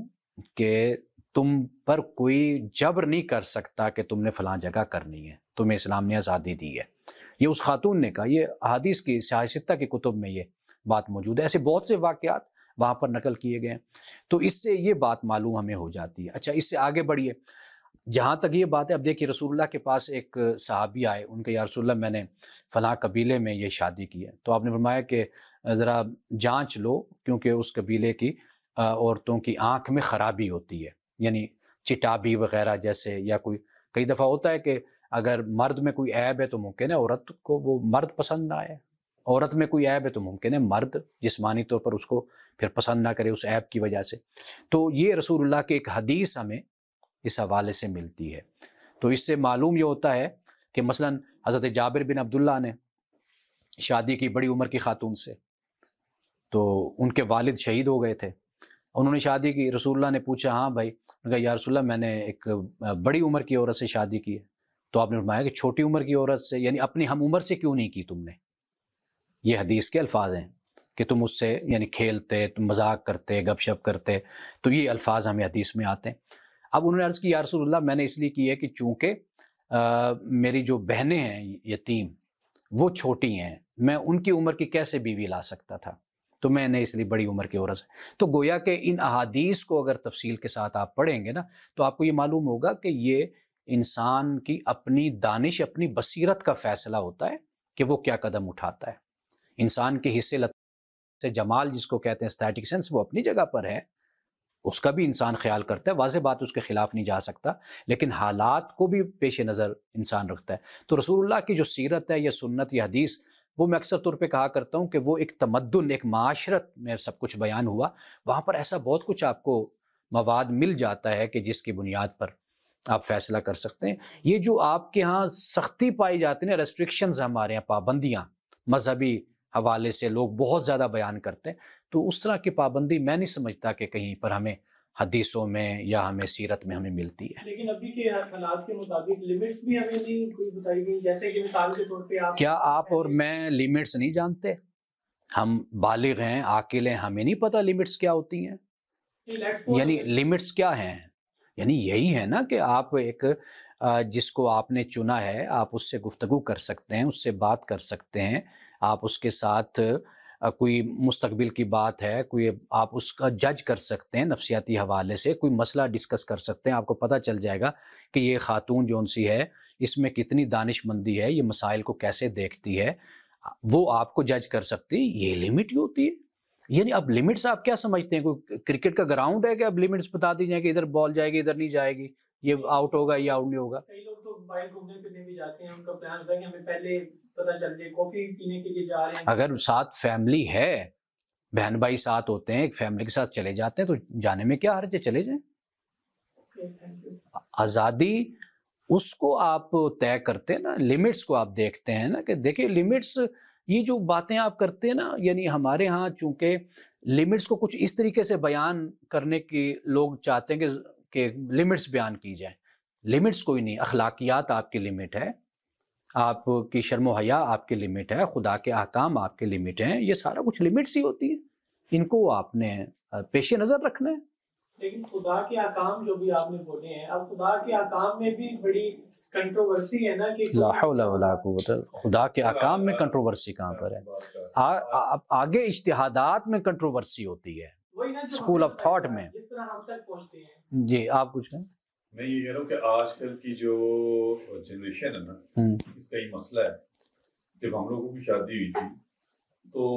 کہ تم پر کوئی جبر نہیں کر سکتا کہ تم نے فلاں جگہ کرنی ہے، تمہیں اسلام نے آزادی دی ہے۔ یہ اس خاتون نے کہا، یہ احادیث کی سیاہ ستہ کی کتب میں یہ بات موجود ہے، ایسے بہت سے واقعات وہاں پر نقل کیے گئے ہیں۔ تو اس سے یہ بات معلوم ہمیں ہو جاتی ہے۔ اچھا، اس سے آگے بڑھیے، جہاں تک یہ بات ہے، اب دیکھیے رسول اللہ کے پاس ایک صحابی آئے، ان کے یا رسول اللہ میں نے فلاں قبیلے میں یہ شادی کی ہے، تو آپ نے فرمایا کہ ذرا جانچ لو کیونکہ اس قبیلے کی عورتوں کی آنکھ میں خرابی ہوتی ہے، یعنی چٹابی وغیرہ جیسے، یا کوئی کئی دفعہ ہوتا ہے کہ اگر مرد میں کوئی عیب ہے تو ممکن ہے عورت کو وہ مرد پسند نہ آئے، عورت میں کوئی عیب ہے تو ممکن ہے مرد جسمانی طور پر اس کو پھر پسند نہ کرے اس عیب کی وجہ سے۔ تو یہ رسول اللہ کی ایک حدیث ہمیں اس حوالے سے ملتی ہے۔ تو اس سے معلوم یہ ہوتا ہے کہ مثلا حضرت جابر بن عبداللہ نے شادی کی بڑی عمر کی خاتون سے، تو ان کے والد شہید ہو گئے تھے، انہوں نے شادی کی، رسول اللہ نے پوچھا ہاں بھائی، انہوں نے کہا یا رسول اللہ میں نے ایک بڑی عمر کی عورت سے شادی کی ہے، تو آپ نے فرمایا کہ چھوٹی عمر کی عورت سے یعنی اپنی ہم عمر سے کیوں نہیں کی تم نے؟ یہ حدیث کے الفاظ ہیں کہ تم اس سے یعنی کھیلتے، تم مذاق کرتے، گپ شپ کرتے، تو یہ الفاظ ہمیں حدیث میں آتے ہیں۔ اب انہوں نے عرض کی یا رسول اللہ میں نے اس لیے کی ہے کہ چونکہ میری جو بہنیں ہیں یتیم، وہ چھوٹی ہیں، میں ان کی عمر کی کیسے بیوی لا سکتا تھا، تو میں نے اس لیے بڑی عمر کی عورت سے. تو گویا کہ ان احادیث کو اگر تفصیل کے ساتھ آپ پڑھیں گے نا تو آپ کو یہ معلوم ہوگا کہ یہ انسان کی اپنی دانش، اپنی بصیرت کا فیصلہ ہوتا ہے کہ وہ کیا قدم اٹھاتا ہے. انسان کے حصے سے جمال جس کو کہتے ہیں اسٹیٹک سینس، وہ اپنی جگہ پر ہے، اس کا بھی انسان خیال کرتا ہے، واضح بات اس کے خلاف نہیں جا سکتا، لیکن حالات کو بھی پیش نظر انسان رکھتا ہے. تو رسول اللہ کی جو سیرت ہے یا سنت یا حدیث، وہ میں اکثر طور پہ کہا کرتا ہوں کہ وہ ایک تمدن، ایک معاشرت میں سب کچھ بیان ہوا، وہاں پر ایسا بہت کچھ آپ کو مواد مل جاتا ہے کہ جس کی بنیاد پر آپ فیصلہ کر سکتے ہیں. یہ جو آپ کے ہاں سختی پائی جاتی ہے، ریسٹرکشنز ہمارے یہاں، پابندیاں مذہبی حوالے سے لوگ بہت زیادہ بیان کرتے ہیں، تو اس طرح کی پابندی میں نہیں سمجھتا کہ کہیں پر ہمیں حدیثوں میں یا ہمیں سیرت میں ہمیں ملتی ہے. لیکن ابھی کے حالات کے مطابق لیمٹس بھی ہمیں نہیں کوئی بتائی گئی، جیسے کہ مثال کے طور پہ کیا آپ اور میں لیمٹس نہیں جانتے؟ ہم بالغ ہیں، عاقل ہیں، ہمیں نہیں پتہ لیمٹس کیا ہوتی ہیں؟ یعنی لیمٹس کیا ہیں؟ یعنی یہی ہے نا کہ آپ ایک جس کو آپ نے چنا ہے، آپ اس سے گفتگو کر سکتے ہیں، اس سے بات کر سکتے ہیں، آپ اس کے ساتھ کوئی مستقبل کی بات ہے، کوئی آپ اس کا جج کر سکتے ہیں نفسیاتی حوالے سے، کوئی مسئلہ ڈسکس کر سکتے ہیں، آپ کو پتہ چل جائے گا کہ یہ خاتون جون سی ہے اس میں کتنی دانش مندی ہے، یہ مسائل کو کیسے دیکھتی ہے، وہ آپ کو جج کر سکتی. یہ لمٹ ہی ہوتی ہے. یعنی اب لمٹس آپ کیا سمجھتے ہیں؟ کوئی کرکٹ کا گراؤنڈ ہے کہ اب لمٹس بتا دی جائیں کہ ادھر بال جائے گی، ادھر نہیں جائے گی، یہ آؤٹ ہوگا، یہ آؤٹ نہیں ہوگا. کئی لوگ تو باہر گھومنے پھرنے بھی جاتے ہیں، ان کا پلان ہوتا ہے کہ ہمیں پہلے پتہ چل جائے، کافی پینے کے لیے جا رہے ہیں. اگر ساتھ فیملی ہے، بہن بھائی ساتھ ہوتے ہیں، ایک فیملی کے ساتھ چلے جاتے ہیں، تو جانے میں کیا حرج ہے، چلے جائیں. آزادی اس کو آپ طے کرتے ہیں نا، لمٹس کو آپ دیکھتے ہیں نا، کہ دیکھیں لمٹس، یہ جو باتیں آپ کرتے ہیں نا، یعنی ہمارے ہاں چونکہ لمٹس کو کچھ اس طریقے سے بیان کرنے کی لوگ چاہتے ہیں کہ لمٹس بیان کی جائیں. لمٹس کوئی نہیں، اخلاقیات آپ کی لمٹ ہے، آپ کی شرم و حیا آپ کی لمٹ ہے، خدا کے احکام آپ کے لمٹ ہیں، یہ سارا کچھ لمٹس ہی ہوتی ہیں، ان کو آپ نے پیش نظر رکھنا ہے. لیکن خدا کے احکام جو بھی آپ نے بولے ہیں، اب خدا کے احکام میں بھی بڑی کنٹروورسی ہے نا کہ لا حول ولا قوت، خدا کے احکام میں کنٹروورسی کہاں پر ہے؟ آگے اجتہادات میں کنٹروورسی ہوتی ہے، اسکول آف تھاٹ میں. جس طرح ہم تک پہنچتے ہیں. جی آپ کچھ کہیں؟ میں یہ کہہ رہا ہوں کہ آج کل کی جو جنریشن ہے نا، اس کا یہ مسئلہ ہے. جب ہم لوگوں کی شادی ہوئی تھی تو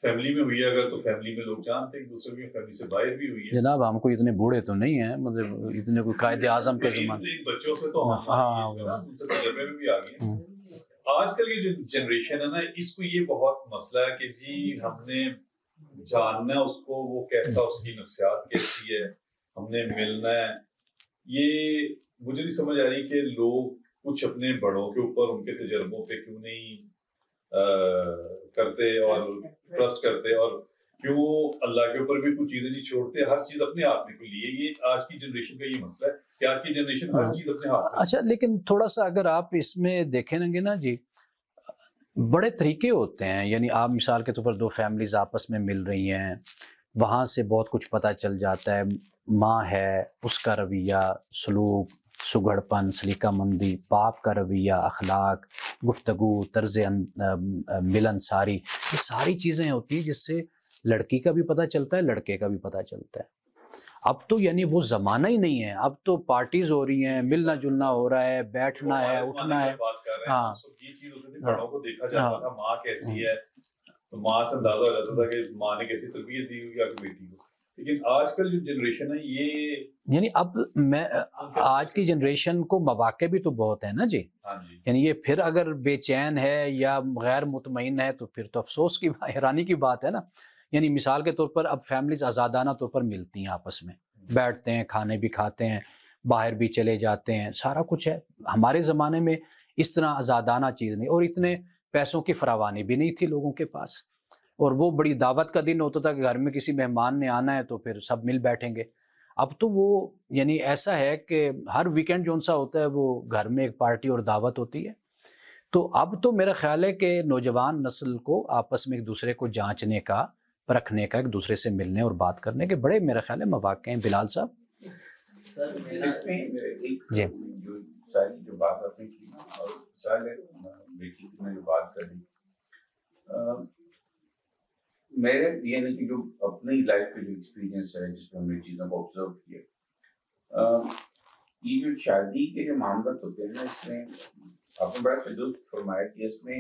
فیملی میں ہوئی ہے، اگر تو فیملی میں لوگ جانتے ہیں، دوسروں کی فیملی سے باہر بھی ہوئی ہے. جناب ہم کو اتنے بوڑھے تو نہیں ہیں، مطلب اتنے کوئی قائد اعظم کے زمانے بچوں سے تو ان سے تجربے میں بھی آ گئے ہیں. آج کل کی جو جنریشن ہے نا، اس کو یہ بہت مسئلہ ہے کہ جی ہم نے جاننا ہے اس کو، وہ کیسا، اس کی نفسیات کیسی ہے، ہم نے ملنا ہے. یہ مجھے نہیں سمجھ آ رہی کہ لوگ کچھ اپنے بڑوں کے اوپر، ان کے تجربوں پہ کیوں نہیں کرتے اور ٹرسٹ کرتے، اور کیوں اللہ کے اوپر بھی کچھ چیزیں نہیں چھوڑتے، ہر چیز اپنے ہاتھ میں کو لیے. یہ آج کی جنریشن کا یہ مسئلہ ہے کہ آج کی جنریشن ہر چیز اپنے ہاتھ میں. اچھا لیکن تھوڑا سا اگر آپ اس میں دیکھیں گے نا جی، بڑے طریقے ہوتے ہیں. یعنی آپ مثال کے طور پر دو فیملیز آپس میں مل رہی ہیں، وہاں سے بہت کچھ پتہ چل جاتا ہے. ماں ہے، اس کا رویہ، سلوک، سگڑ پن، سلیقہ مندی، باپ کا رویہ، اخلاق، گفتگو، طرز ملن ساری، یہ ساری چیزیں ہوتی ہیں جس سے لڑکی کا بھی پتہ چلتا ہے، لڑکے کا بھی پتہ چلتا ہے. اب تو یعنی وہ زمانہ ہی نہیں ہے، اب تو پارٹیز ہو رہی ہیں، ملنا جلنا ہو رہا ہے، بیٹھنا ہے، اٹھنا ہے. ہاں یہ چیز ہوتی تھی، بڑوں کو دیکھا جاتا تھا، ماں کیسی ہے تو ماں سے اندازہ ہو جاتا تھا کہ ماں نے کیسی تربیت دی ہوئی آپ کی بیٹی کو. لیکن آج کل جو جنریشن ہے یہ، یعنی اب میں آج کی جنریشن کو مواقع بھی تو بہت ہے نا جی. یعنی یہ پھر اگر بے چین ہے یا غیر مطمئن ہے تو پھر تو افسوس کی، حیرانی کی بات ہے نا. یعنی مثال کے طور پر اب فیملیز آزادانہ طور پر ملتی ہیں، آپس میں بیٹھتے ہیں، کھانے بھی کھاتے ہیں، باہر بھی چلے جاتے ہیں، سارا کچھ ہے. ہمارے زمانے میں اس طرح آزادانہ چیز نہیں، اور اتنے پیسوں کی فراوانی بھی نہیں تھی لوگوں کے پاس، اور وہ بڑی دعوت کا دن ہوتا تھا کہ گھر میں کسی مہمان نے آنا ہے تو پھر سب مل بیٹھیں گے. اب تو وہ یعنی ایسا ہے کہ ہر ویکنڈ جون سا ہوتا ہے وہ گھر میں ایک پارٹی اور دعوت ہوتی ہے. تو اب تو میرا خیال ہے کہ نوجوان نسل کو آپس میں ایک دوسرے کو جانچنے کا، پرکھنے کا، ایک دوسرے سے ملنے اور بات کرنے کے بڑے میرا خیال ہے مواقع ہیں. بلال صاحب اس میں جی جو ساری جو بات آپ نے کی، اور شاید بیٹی کی میں نے بات کری، میرے یعنی کہ جو اپنی لائف کے جو ایکسپیرینس ہے جس میں ہم نے چیزوں کو آبزرو کیا، یہ جو شادی کے جو معاملات ہوتے ہیں نا، اس میں آپ نے بڑا تجربہ فرمایا کہ اس میں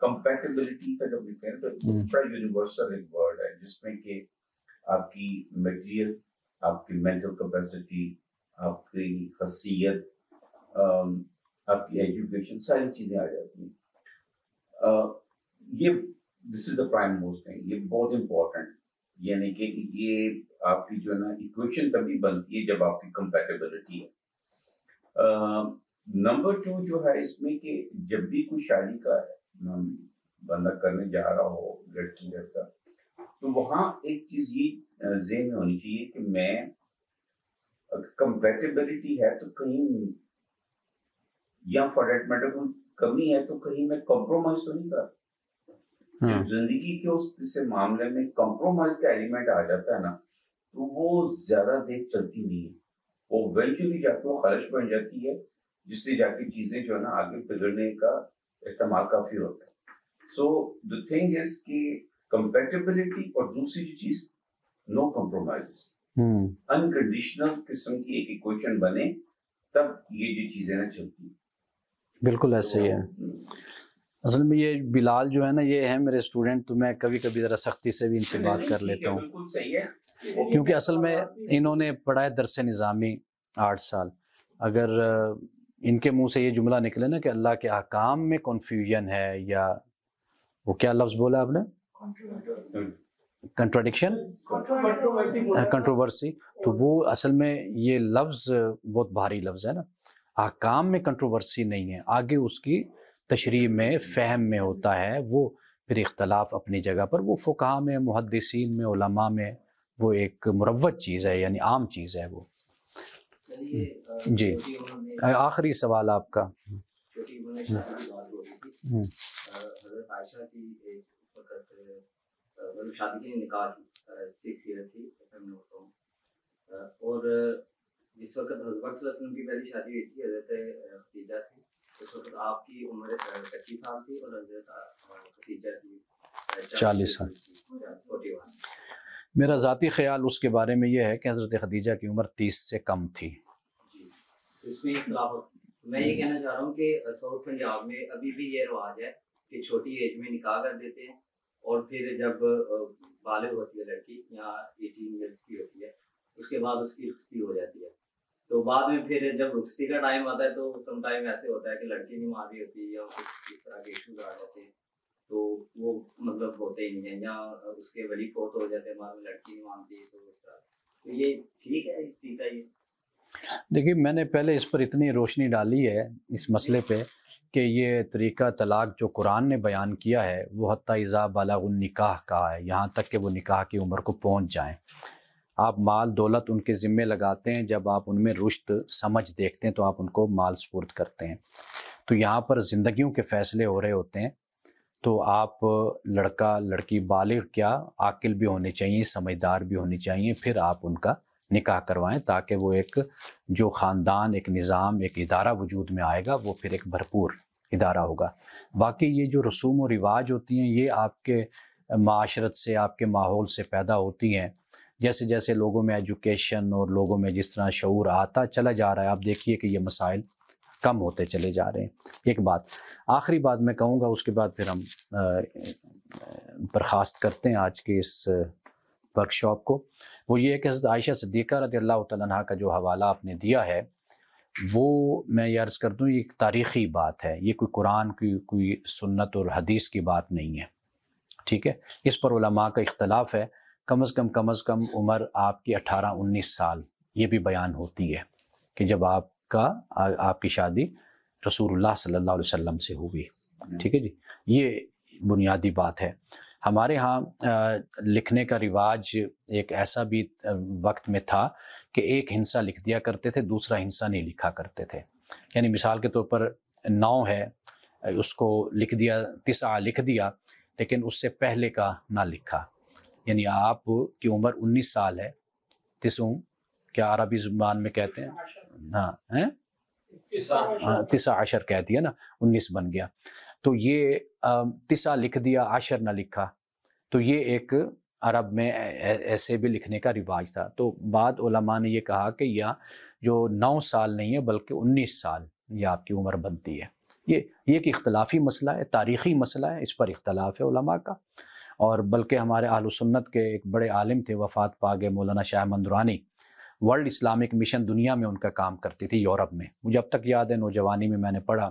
کمپیٹیبلٹی کا جب لکھتے ہیں تو بڑا یونیورسل ایک ورڈ ہے جس میں کہ آپ کی میٹیریل، آپ کی مینٹل کیپیسٹی، آپ کی حیثیت، آپ کی ایجوکیشن، ساری چیزیں آ جاتی ہیں. یہ دس از دا پرائم موسٹ تھنگ، یہ بہت امپورٹنٹ، یعنی کہ یہ آپ کی جو ہے نا ایکویشن تبھی بنتی ہے جب آپ کی کمپیٹیبلٹی ہے. نمبر 2 جو ہے اس میں کہ جب بھی کوئی شادی کا بندہ کرنے جا رہا ہو، لڑکی لڑکا، تو وہاں ایک چیز یہ ذہن میں ہونی چاہیے کہ میں کمپیٹیبلٹی ہے تو کہیں، یا فار دیٹ میٹر کوئی کمی ہے تو کہیں میں کمپرومائز تو نہیں کر. جب زندگی کے اس کسی معاملے میں کمپرومائز کا ایلیمنٹ آ جاتا ہے نا، تو وہ زیادہ دیر چلتی نہیں ہے، وہ ایونچولی جا کے وہ خلش بن جاتی ہے، جس سے جا کے چیزیں جو ہے نا آگے بگڑنے کا احتمال کافی ہوتا ہے. سو دا تھنگ از کہ کمپیٹیبلٹی، اور دوسری جو چیز نو کمپرومائز، انکنڈیشنل قسم کی ایک ایکویشن بنے تب یہ جو چیزیں نا چلتی ہیں. بالکل ایسے ہی ہے. اصل میں یہ بلال جو ہے نا، یہ ہے میرے اسٹوڈنٹ، تو میں کبھی کبھی ذرا سختی سے بھی ان سے بات کر لیتا ہوں، بالکل صحیح ہے، کیونکہ اصل میں انہوں نے پڑھا ہے درس نظامی 8 سال. اگر ان کے منہ سے یہ جملہ نکلے نا کہ اللہ کے احکام میں کنفیوژن ہے، یا وہ کیا لفظ بولا آپ نے، کنٹراڈکشن، کنٹروورسی، تو وہ اصل میں یہ لفظ بہت بھاری لفظ ہے نا. احکام میں کنٹروورسی نہیں ہے، آگے اس کی تشریح میں، فہم میں ہوتا ہے، وہ پھر اختلاف اپنی جگہ پر، وہ فقہاء میں، محدثین میں، علماء میں وہ ایک مروج چیز ہے، یعنی عام چیز ہے وہ. جی آخری سوال آپ کا. حضرت عائشہ کی ایک وقت شادی کی نکاح کی 6 ایئر تھی، اور جس وقت حضرت صلی اللہ علیہ وسلم کی پہلی شادی ہوئی تھی حضرت خدیجہ سے، اس وقت آپ کی عمر 25 سال تھی اور حضرت خدیجہ کی 40 سال. 41. میرا ذاتی خیال اس کے بارے میں یہ ہے کہ حضرت خدیجہ کی عمر 30 سے کم تھی. جی اس میں اختلاف. میں یہ کہنا چاہ رہا ہوں کہ ساؤتھ پنجاب میں ابھی بھی یہ رواج ہے کہ چھوٹی ایج میں نکاح کر دیتے ہیں، اور پھر جب بالغ ہوتی ہے لڑکی، یا 18 ایئرس کی ہوتی ہے، اس کے بعد اس کی رخصتی ہو جاتی ہے. تو بعد میں پھر جب رخصتی کا ٹائم آتا ہے تو سم ٹائم ایسے ہوتا ہے کہ لڑکی نہیں مان رہی ہوتی ہے، یا اس طرح کے ایشوز آ جاتے ہیں، تو وہ مطلب ہوتے ہی نہیں ہیں، یا اس کے ولی فوت ہو جاتے ہیں، بعد میں لڑکی نہیں مانتی ہے، تو اس طرح. تو یہ ٹھیک ہے، ٹھیک ہے. یہ دیکھیے میں نے پہلے اس پر اتنی روشنی ڈالی ہے اس مسئلے پہ کہ یہ طریقہ طلاق جو قرآن نے بیان کیا ہے وہ حتیٰ اذا بلغ النکاح کہا ہے، یہاں تک کہ وہ نکاح کی عمر کو پہنچ جائیں. آپ مال دولت ان کے ذمے لگاتے ہیں، جب آپ ان میں رشد سمجھ دیکھتے ہیں تو آپ ان کو مال سپرد کرتے ہیں. تو یہاں پر زندگیوں کے فیصلے ہو رہے ہوتے ہیں، تو آپ لڑکا لڑکی بالغ کیا عاقل بھی ہونے چاہیے، سمجھدار بھی ہونی چاہیے، پھر آپ ان کا نکاح کروائیں، تاکہ وہ ایک جو خاندان، ایک نظام، ایک ادارہ وجود میں آئے گا وہ پھر ایک بھرپور ادارہ ہوگا. باقی یہ جو رسوم و رواج ہوتی ہیں یہ آپ کے معاشرت سے، آپ کے ماحول سے پیدا ہوتی ہیں. جیسے جیسے لوگوں میں ایجوکیشن اور لوگوں میں جس طرح شعور آتا چلا جا رہا ہے، آپ دیکھیے کہ یہ مسائل کم ہوتے چلے جا رہے ہیں. ایک بات آخری بات میں کہوں گا، اس کے بعد پھر ہم برخاست کرتے ہیں آج کے اس ورکشاپ کو. وہ یہ ہے کہ حضرت عائشہ صدیقہ رضی اللہ تعالیٰ عنہ کا جو حوالہ آپ نے دیا ہے، وہ میں یہ عرض کر دوں یہ ایک تاریخی بات ہے، یہ کوئی قرآن کی کوئی سنت اور حدیث کی بات نہیں ہے. ٹھیک ہے، اس پر علماء کا اختلاف ہے. کم از کم عمر آپ کی 18-19 سال یہ بھی بیان ہوتی ہے کہ جب آپ کی شادی رسول اللہ صلی اللہ علیہ وسلم سے ہوئی. ٹھیک ہے جی، یہ بنیادی بات ہے. ہمارے ہاں لکھنے کا رواج ایک ایسا بھی وقت میں تھا کہ ایک ہندسہ لکھ دیا کرتے تھے، دوسرا ہندسہ نہیں لکھا کرتے تھے. یعنی مثال کے طور پر 9 ہے، اس کو لکھ دیا 9 لکھ دیا، لیکن اس سے پہلے کا نہ لکھا. یعنی آپ کی عمر 19 سال ہے، 9 کیا عربی زبان میں کہتے ہیں، ہاں 19 کہتی ہے نا، 19 بن گیا. تو یہ 9 لکھ دیا 10 نہ لکھا، تو یہ ایک عرب میں ایسے بھی لکھنے کا رواج تھا۔ تو بعد علماء نے یہ کہا کہ یا جو 9 سال نہیں ہے بلکہ 19 سال یہ آپ کی عمر بنتی ہے۔ یہ ایک اختلافی مسئلہ ہے، تاریخی مسئلہ ہے، اس پر اختلاف ہے علماء کا۔ اور بلکہ ہمارے اہل سنت کے ایک بڑے عالم تھے، وفات پا گئے، مولانا Shah Ahmad Durrani, world Islamic mission دنیا میں ان کا کام کرتی تھی یورپ میں۔ مجھے اب تک یاد ہے، نوجوانی میں نے پڑھا۔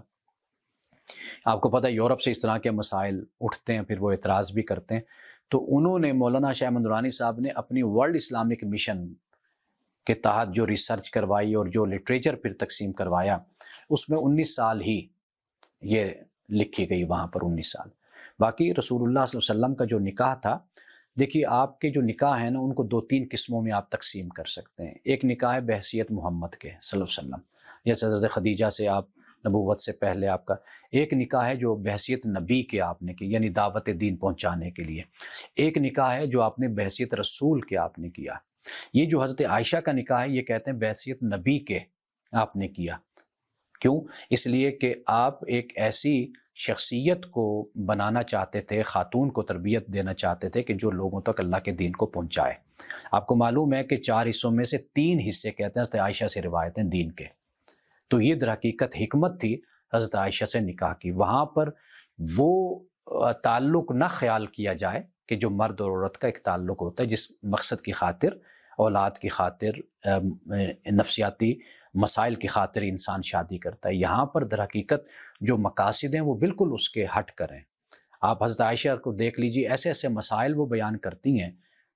آپ کو پتہ ہے یورپ سے اس طرح کے مسائل اٹھتے ہیں، پھر وہ اعتراض بھی کرتے ہیں۔ تو انہوں نے مولانا شاہ احمد درانی صاحب نے اپنی ورلڈ اسلامک مشن کے تحت جو ریسرچ کروائی اور جو لٹریچر پھر تقسیم کروایا، اس میں 19 سال ہی یہ لکھی گئی وہاں پر، 19 سال۔ باقی رسول اللہ صلی اللہ علیہ وسلم کا جو نکاح تھا، دیکھیے آپ کے جو نکاح ہیں نا، ان کو 2-3 قسموں میں آپ تقسیم کر سکتے ہیں۔ ایک نکاح ہے بحیثیت محمد کے صلی اللہ علیہ وسلم، جیسے حضرت خدیجہ سے آپ نبوت سے پہلے آپ کا۔ ایک نکاح ہے جو بحیثیت نبی کے آپ نے کی، یعنی دعوت دین پہنچانے کے لیے۔ ایک نکاح ہے جو آپ نے بحیثیت رسول کے آپ نے کیا۔ یہ جو حضرت عائشہ کا نکاح ہے، یہ کہتے ہیں بحیثیت نبی کے آپ نے کیا۔ کیوں؟ اس لیے کہ آپ ایک ایسی شخصیت کو بنانا چاہتے تھے، خاتون کو تربیت دینا چاہتے تھے کہ جو لوگوں تک اللہ کے دین کو پہنچائے۔ آپ کو معلوم ہے کہ 4 حصوں میں سے 3 حصے کہتے ہیں حضرت عائشہ سے روایت ہیں دین کے۔ تو یہ در حقیقت حکمت تھی حضرت عائشہ سے نکاح کی۔ وہاں پر وہ تعلق نہ خیال کیا جائے کہ جو مرد اور عورت کا ایک تعلق ہوتا ہے، جس مقصد کی خاطر، اولاد کی خاطر، نفسیاتی مسائل کی خاطر انسان شادی کرتا ہے۔ یہاں پر در حقیقت جو مقاصد ہیں وہ بالکل اس کے ہٹ کر ہیں۔ آپ حضرت عائشہ کو دیکھ لیجیے، ایسے ایسے مسائل وہ بیان کرتی ہیں،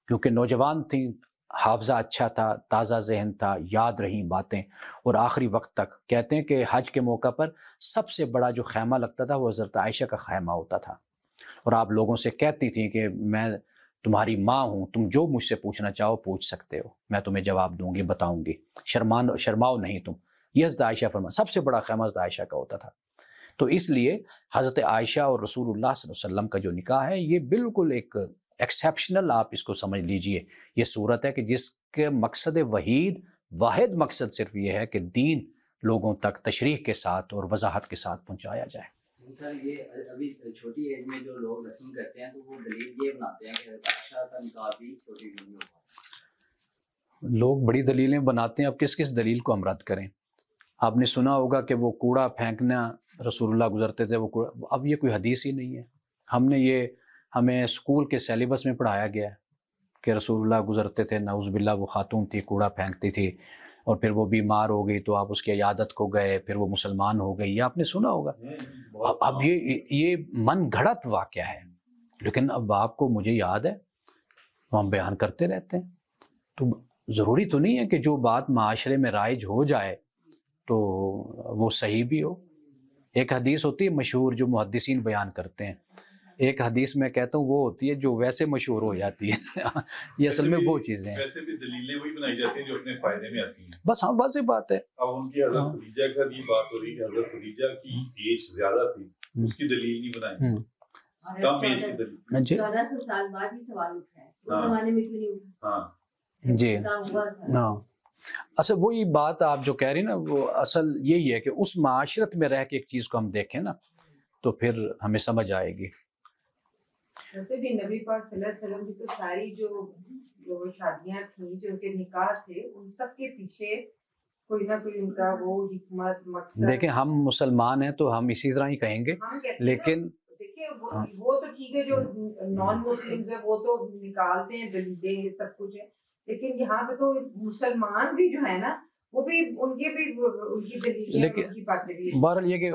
کیونکہ نوجوان تھیں، حافظہ اچھا تھا، تازہ ذہن تھا، یاد رہیں باتیں، اور آخری وقت تک کہتے ہیں کہ حج کے موقع پر سب سے بڑا جو خیمہ لگتا تھا وہ حضرت عائشہ کا خیمہ ہوتا تھا، اور آپ لوگوں سے کہتی تھیں کہ میں تمہاری ماں ہوں، تم جو مجھ سے پوچھنا چاہو پوچھ سکتے ہو، میں تمہیں جواب دوں گی، بتاؤں گی، شرماؤ نہیں تم۔ یہ حضرت عائشہ فرما، سب سے بڑا خیمہ حضرت عائشہ کا ہوتا تھا۔ تو اس لیے حضرت عائشہ اور رسول اللہ صلی اللہ علیہ وسلم کا جو نکاح ہے، یہ بالکل ایک ایکسیپشنل آپ اس کو سمجھ لیجئے، یہ صورت ہے کہ جس کے مقصد واحد مقصد صرف یہ ہے کہ دین لوگوں تک تشریح کے ساتھ اور وضاحت کے ساتھ پہنچایا جائے۔ سر یہ ابھی چھوٹی ایج میں جو لوگ رسم کرتے ہیں تو وہ دلیل یہ بناتے ہیں کہ حضرت عائشہ کا نکاح بھی چھوٹی ایج میں ہوا۔ لوگ بڑی دلیلیں بناتے ہیں، اب کس دلیل کو ہم رد کریں؟ آپ نے سنا ہوگا کہ وہ کوڑا پھینکنا رسول اللہ گزرتے تھے، وہ کوڑا، اب یہ کوئی حدیث ہی نہیں ہے۔ ہمیں اسکول کے سیلیبس میں پڑھایا گیا ہے کہ رسول اللہ گزرتے تھے، نعوذ باللہ وہ خاتون تھی، کوڑا پھینکتی تھی، اور پھر وہ بیمار ہو گئی تو آپ اس کی عیادت کو گئے، پھر وہ مسلمان ہو گئی، یہ آپ نے سنا ہوگا۔ اب یہ من گھڑت واقعہ ہے، لیکن اب آپ کو مجھے یاد ہے ہم بیان کرتے رہتے ہیں۔ تو ضروری تو نہیں ہے کہ جو بات معاشرے میں رائج ہو جائے تو وہ صحیح بھی ہو۔ ایک حدیث ہوتی ہے مشہور جو محدثین بیان کرتے ہیں، ایک حدیث میں کہتا ہوں وہ ہوتی ہے جو ویسے مشہور ہو جاتی ہے۔ یہ اصل میں وہ چیزیں ہیں، ویسے بھی دلیلیں وہی بنائی جاتی ہیں جو اپنے فائدے میں آتی ہیں۔ بس ہاں واضح بات ہے۔ اب ان کی حضرت خدیجہ کا یہ بات ہو رہی ہے، حضرت خدیجہ کی ایج زیادہ تھی، اس کی دلیل نہیں بنائی، کم ایج کی دلیل۔ 1400 سال بعد ہی سوال اٹھا ہے، اس زمانے میں کیوں نہیں اٹھا؟ ہاں جی ہاں، اصل وہی بات آپ جو کہہ رہی نا، وہ اصل یہی ہے کہ اس معاشرت میں رہ کے ایک چیز کو ہم دیکھیں نا تو پھر ہمیں سمجھ آئے گی۔ ویسے بھی نبی پاک صلی اللہ علیہ وسلم کی تو ساری جو شادیاں تھیں، جو ان کے نکاح تھے، ان سب کے پیچھے کوئی نہ کوئی ان کا وہ حکمت مقصد۔ دیکھیں ہم مسلمان ہیں تو ہم اسی طرح ہی کہیں گے، لیکن دیکھیے وہ تو ٹھیک ہے، جو نان مسلمز ہیں وہ تو نکالتے ہیں دلیلیں سب کچھ ہے، لیکن یہاں پہ تو مسلمان بھی جو ہے نا وہ بھی ان کے بھی ان کی دلیلیں ان کی باتیں بھی۔ بہرحال یہ کہ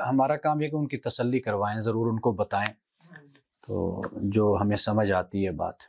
ہمارا کام یہ کہ ان کی تسلی کروائیں، ضرور ان کو بتائیں تو جو ہمیں سمجھ آتی ہے بات۔